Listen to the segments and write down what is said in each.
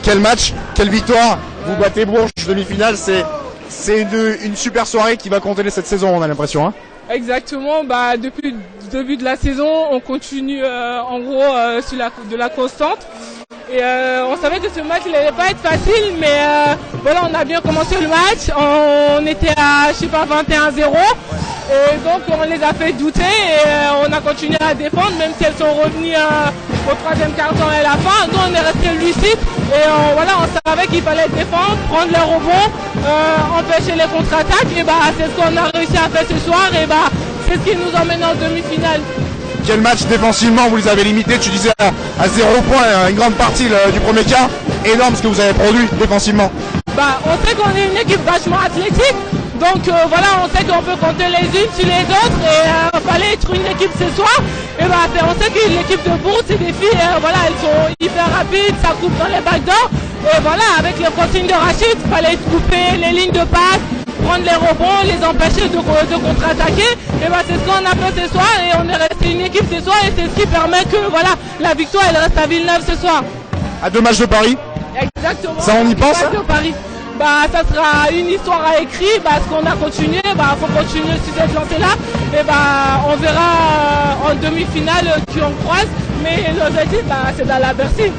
Quel match, quelle victoire. Vous battez Bourges, demi-finale, c'est une super soirée qui va compter cette saison, on a l'impression. Hein. Exactement, depuis le début de la saison, on continue en gros sur de la constante. Et on savait que ce match il n'allait pas être facile, mais voilà, on a bien commencé le match. On était à 21-0 et donc on les a fait douter et on a continué à défendre, même si elles sont revenues au troisième quart-temps et à la fin. Nous on est resté lucide et on savait qu'il fallait défendre, prendre les rebonds, empêcher les contre-attaques. Et c'est ce qu'on a réussi à faire ce soir et c'est ce qui nous emmène en demi-finale. Quel match défensivement, vous les avez limités, tu disais à 0 points, une grande partie du premier quart. Énorme ce que vous avez produit défensivement. On sait qu'on est une équipe vachement athlétique, donc on sait qu'on peut compter les unes sur les autres et il fallait être une équipe ce soir. Et on sait que l'équipe de Bourges, c'est des filles, elles sont hyper rapides, ça coupe dans les backdoors. Et avec les consignes de Rachid, il fallait couper les lignes de passe, prendre les rebonds, les empêcher de contre-attaquer. Et c'est ce qu'on a fait ce soir et on est resté une équipe ce soir et c'est ce qui permet que la victoire elle reste à Villeneuve ce soir. À 2 matchs de Paris. Exactement. Ça on y pense de Paris. Ça sera une histoire à écrire, ce qu'on a continué, faut continuer sur cette lancée-là. Et on verra en demi-finale qui on croise, mais l'objectif c'est d'aller à Bercy.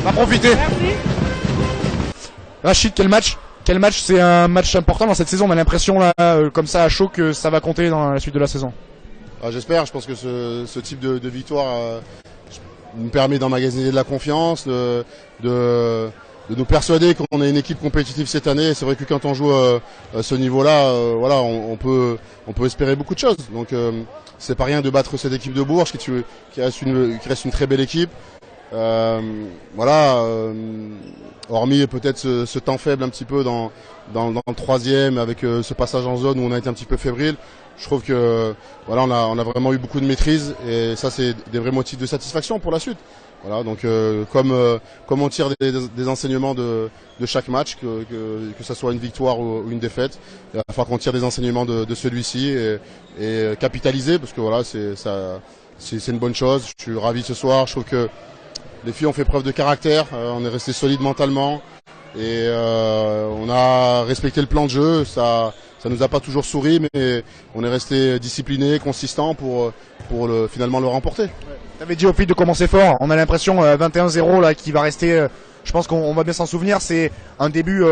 On va profiter. Merci. Rachid, quel match? Quel match? C'est un match important dans cette saison. On a l'impression là, comme ça à chaud, que ça va compter dans la suite de la saison. J'espère. Je pense que ce type de victoire nous permet d'emmagasiner de la confiance, de nous persuader qu'on est une équipe compétitive cette année. C'est vrai que quand on joue à ce niveau-là, on peut espérer beaucoup de choses. Donc c'est pas rien de battre cette équipe de Bourges qui reste une très belle équipe. Hormis peut-être ce temps faible un petit peu dans le troisième avec ce passage en zone où on a été un petit peu fébrile, je trouve que on a vraiment eu beaucoup de maîtrise et ça c'est des vrais motifs de satisfaction pour la suite. Donc comme on tire des enseignements de chaque match, que ça soit une victoire ou une défaite, il va falloir qu'on tire des enseignements de celui-ci et capitaliser parce que c'est une bonne chose. Je suis ravi ce soir, je trouve que les filles ont fait preuve de caractère, on est resté solide mentalement et on a respecté le plan de jeu. Ça nous a pas toujours souri, mais on est resté discipliné, consistant pour finalement le remporter. Tu avais dit aux filles de commencer fort. On a l'impression 21-0 là qui va rester. Je pense qu'on va bien s'en souvenir. C'est un début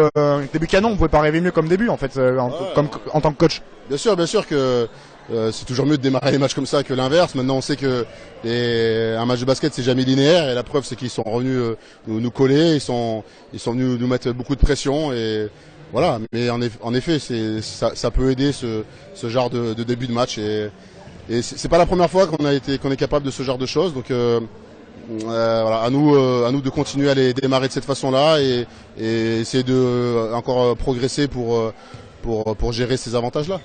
canon. Vous pouvez pas rêver mieux comme début en fait, en tant que coach. Bien sûr que. C'est toujours mieux de démarrer les matchs comme ça que l'inverse. Maintenant, on sait que un match de basket c'est jamais linéaire et la preuve c'est qu'ils sont revenus nous coller, ils sont venus nous mettre beaucoup de pression et voilà. Mais en effet, ça peut aider ce genre de début de match et c'est pas la première fois qu'on est capable de ce genre de choses. Donc à nous de continuer à les démarrer de cette façon-là et essayer de encore progresser pour gérer ces avantages-là.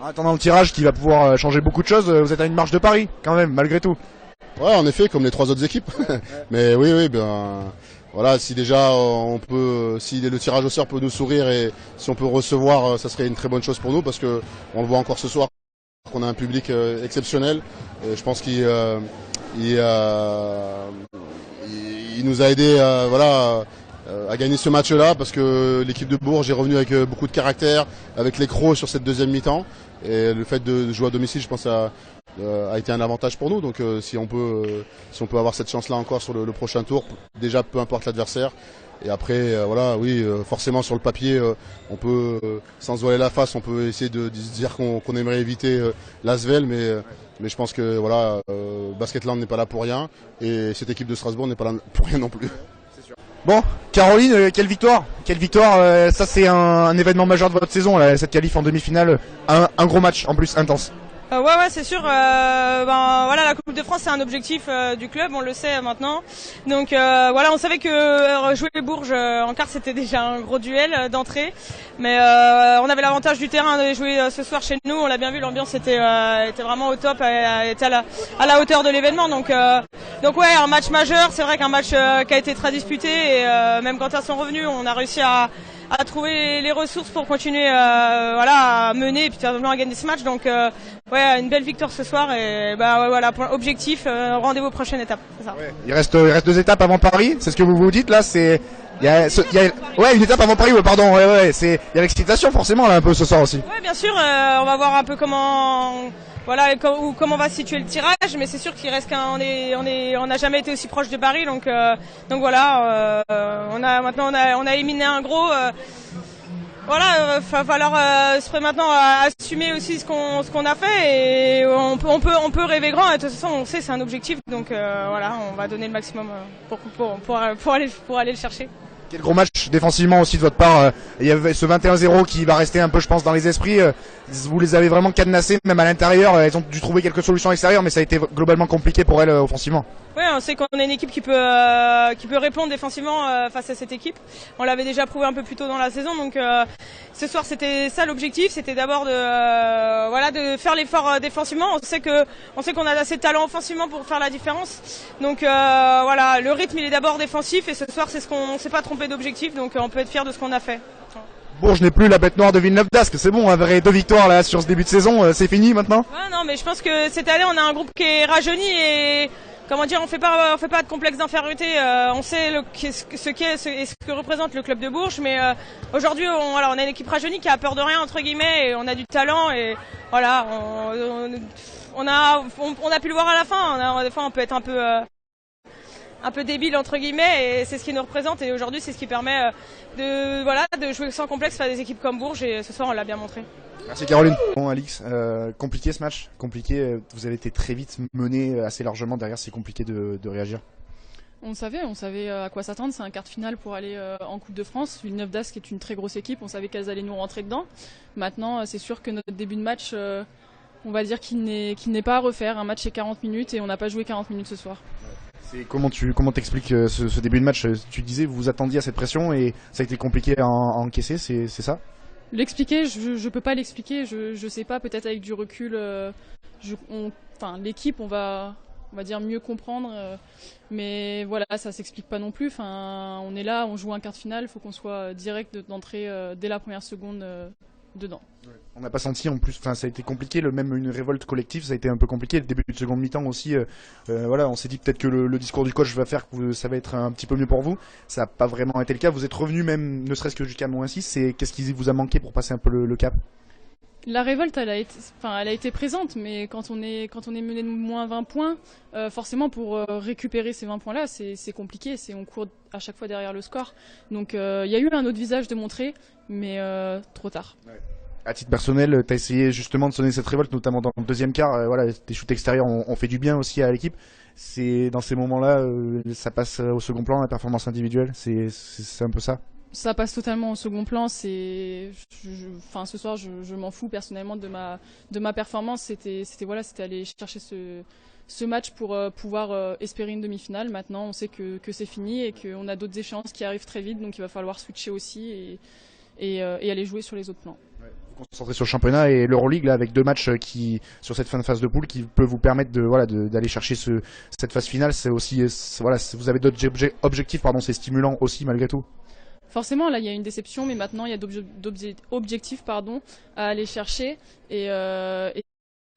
En attendant le tirage qui va pouvoir changer beaucoup de choses, vous êtes à une marche de Paris quand même, malgré tout. Ouais, en effet, comme les 3 autres équipes. Mais oui, si déjà si le tirage au sort peut nous sourire et si on peut recevoir, ça serait une très bonne chose pour nous parce que on le voit encore ce soir qu'on a un public exceptionnel. Et je pense qu'il nous a aidé à gagner ce match-là parce que l'équipe de Bourges est revenue avec beaucoup de caractère, avec les crocs sur cette deuxième mi-temps et le fait de jouer à domicile, je pense, a été un avantage pour nous. Donc si on peut avoir cette chance-là encore sur le prochain tour, déjà peu importe l'adversaire. Et après, forcément sur le papier, on peut, sans se voiler la face, on peut essayer de dire qu'on aimerait éviter l'Asvel, mais je pense que Basketland n'est pas là pour rien et cette équipe de Strasbourg n'est pas là pour rien non plus. Bon, Caroline, quelle victoire! Quelle victoire! Ça c'est un événement majeur de votre saison, là, cette qualif en demi-finale, un gros match en plus intense. Ouais, c'est sûr. La Coupe de France c'est un objectif du club, on le sait maintenant. Donc on savait que jouer les Bourges en quart c'était déjà un gros duel d'entrée, mais on avait l'avantage du terrain de jouer ce soir chez nous. On l'a bien vu, l'ambiance était vraiment au top, était à la hauteur de l'événement. Donc un match majeur. C'est vrai qu'un match qui a été très disputé et même quand elles sont revenues, on a réussi à à trouver les ressources pour continuer voilà, à mener et puis à gagner ce match. Donc ouais, une belle victoire ce soir et bah, ouais, voilà, pour objectif, rendez-vous aux prochaines étapes. C'est ça. Ouais. Il reste 2 étapes avant Paris, c'est ce que vous vous dites là, c'est... ouais, une étape avant Paris, ouais, pardon, ouais, il y a l'excitation forcément là un peu ce soir aussi. Ouais, bien sûr, on va voir un peu comment... Voilà, comment on va situer le tirage, mais c'est sûr qu'il reste on n'a jamais été aussi proche de Paris, donc voilà, on a éliminé un gros, voilà, va falloir maintenant assumer aussi ce qu'on a fait et on peut rêver grand. Et de toute façon, on sait c'est un objectif, donc voilà, on va donner le maximum pour aller le chercher. Quel gros match défensivement aussi de votre part. Il y avait ce 21-0 qui va rester un peu, je pense, dans les esprits. Vous les avez vraiment cadenassés, même à l'intérieur. Elles ont dû trouver quelques solutions extérieures, mais ça a été globalement compliqué pour elles offensivement. Oui, on sait qu'on est une équipe qui peut répondre défensivement face à cette équipe. On l'avait déjà prouvé un peu plus tôt dans la saison, donc ce soir c'était ça l'objectif, c'était d'abord de faire l'effort défensivement. On sait qu'on a assez de talent offensivement pour faire la différence. Donc voilà, le rythme il est d'abord défensif et ce soir c'est on s'est pas trompé d'objectif, donc on peut être fier de ce qu'on a fait. Bourges n'est plus la bête noire de Villeneuve d'Ascq, c'est bon, on avait 2 victoires là sur ce début de saison, c'est fini maintenant. Ouais, non, mais je pense que cette année on a un groupe qui est rajeuni et comment dire, on fait pas de complexe d'infériorité. On sait ce que représente le club de Bourges, mais aujourd'hui on a une équipe rajeunie qui a peur de rien entre guillemets et on a du talent et voilà, on a pu le voir à la fin. Des fois on peut être un peu débile entre guillemets et c'est ce qui nous représente et aujourd'hui c'est ce qui permet de jouer sans complexe face à des équipes comme Bourges et ce soir on l'a bien montré. Merci Caroline. Bon Alix, compliqué ce match, compliqué, vous avez été très vite mené assez largement derrière, c'est compliqué de réagir. On savait à quoi s'attendre, c'est un quart de finale pour aller en Coupe de France. Villeneuve d'Ascq est une très grosse équipe, on savait qu'elles allaient nous rentrer dedans. Maintenant c'est sûr que notre début de match, on va dire qu'il n'est pas à refaire, un match c'est 40 minutes et on n'a pas joué 40 minutes ce soir. Comment t'expliques ce début de match? Tu disais vous vous attendiez à cette pression et ça a été compliqué à encaisser, c'est ça? L'expliquer, je peux pas l'expliquer, je sais pas, peut-être avec du recul, l'équipe on va dire mieux comprendre, mais voilà, ça s'explique pas non plus, on est là, on joue un quart de finale, faut qu'on soit direct d'entrée dès la première seconde dedans. Ouais. On n'a pas senti en plus, ça a été compliqué, même une révolte collective, ça a été un peu compliqué, le début de seconde mi-temps aussi, voilà, on s'est dit peut-être que le discours du coach va faire que ça va être un petit peu mieux pour vous, ça n'a pas vraiment été le cas, vous êtes revenu même ne serait-ce que jusqu'à -6, qu'est-ce qui vous a manqué pour passer un peu le cap? La révolte, elle a été présente, mais quand on est mené de moins 20 points, forcément pour récupérer ces 20 points-là, c'est compliqué, on court à chaque fois derrière le score. Donc il y a eu un autre visage de montrer, mais trop tard. Ouais. À titre personnel, tu as essayé justement de sonner cette révolte, notamment dans le deuxième quart. Voilà, tes shoots extérieurs ont fait du bien aussi à l'équipe. C'est dans ces moments-là, ça passe au second plan, la performance individuelle. C'est un peu ça. Ça passe totalement au second plan. Ce soir, je m'en fous personnellement de ma performance. C'était aller chercher ce match pour pouvoir espérer une demi-finale. Maintenant, on sait que c'est fini et qu'on a d'autres échéances qui arrivent très vite, donc il va falloir switcher aussi et aller jouer sur les autres plans. Ouais. Vous concentrez sur le championnat et l'Euroleague là avec 2 matchs sur cette fin de phase de poule qui peut vous permettre d'aller chercher cette phase finale. C'est aussi vous avez d'autres objectifs, c'est stimulant aussi malgré tout. Forcément, là, il y a une déception, mais maintenant, il y a d'objectifs à aller chercher. Et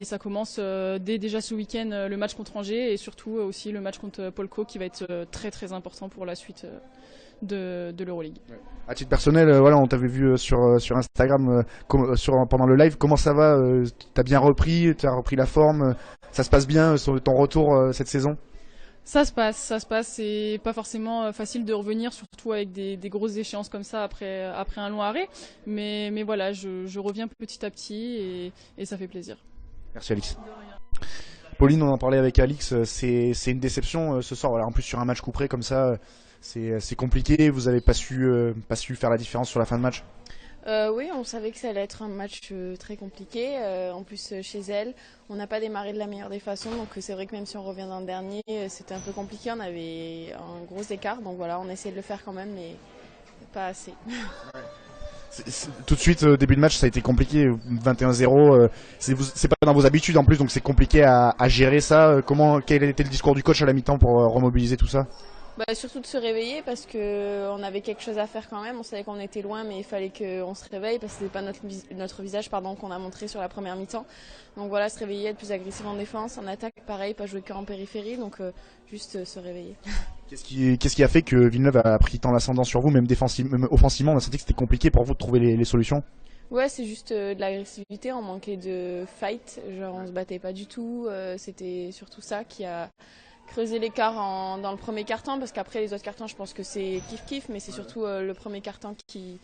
ça commence dès déjà ce week-end, le match contre Angers et surtout aussi le match contre Polco qui va être très très important pour la suite de l'Euroleague. Ouais. À titre personnel, on t'avait vu sur Instagram pendant le live. Comment ça va? T'as bien repris? T'as repris la forme? Ça se passe bien sur ton retour cette saison? Ça se passe. C'est pas forcément facile de revenir, surtout avec des grosses échéances comme ça après un long arrêt. Mais voilà, je reviens petit à petit et ça fait plaisir. Merci Alix. Pauline, on en parlait avec Alix, c'est une déception ce soir. Voilà, en plus sur un match couperé comme ça, c'est compliqué. Vous avez pas su faire la différence sur la fin de match. Oui, on savait que ça allait être un match très compliqué. En plus, chez elle, on n'a pas démarré de la meilleure des façons. Donc c'est vrai que même si on revient dans le dernier, c'était un peu compliqué. On avait un gros écart. Donc voilà, on essayait de le faire quand même, mais pas assez. Ouais. Tout de suite, début de match, ça a été compliqué. 21-0, c'est pas dans vos habitudes en plus, donc c'est compliqué à gérer ça. Quel était le discours du coach à la mi-temps pour remobiliser tout ça? Surtout de se réveiller parce qu'on avait quelque chose à faire quand même. On savait qu'on était loin, mais il fallait qu'on se réveille parce que ce n'était pas notre visage qu'on a montré sur la première mi-temps. Donc voilà, se réveiller, être plus agressif en défense, en attaque, pareil, pas jouer qu'en périphérie, donc juste se réveiller. Qu'est-ce qui a fait que Villeneuve a pris tant l'ascendant sur vous, même offensivement, on a senti que c'était compliqué pour vous de trouver les solutions? Ouais, c'est juste de l'agressivité, on manquait de fight, genre on se battait pas du tout, c'était surtout ça qui a creusé l'écart dans le premier quart-temps, parce qu'après les autres quart-temps je pense que c'est kiff-kiff, mais c'est surtout le premier quart-temps qui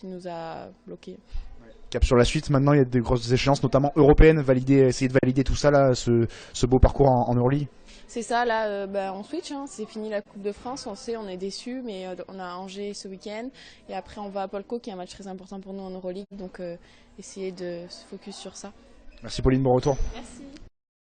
nous a bloqués. Cap sur la suite, maintenant il y a des grosses échéances, notamment européennes, essayer de valider tout ça, là, ce beau parcours en Euroleague. C'est ça, là, on switch, hein. C'est fini la Coupe de France, on sait, on est déçus, mais on a Angers ce week-end, et après on va à Polko, qui est un match très important pour nous en Euroleague, donc essayer de se focus sur ça. Merci Pauline, bon retour. Merci.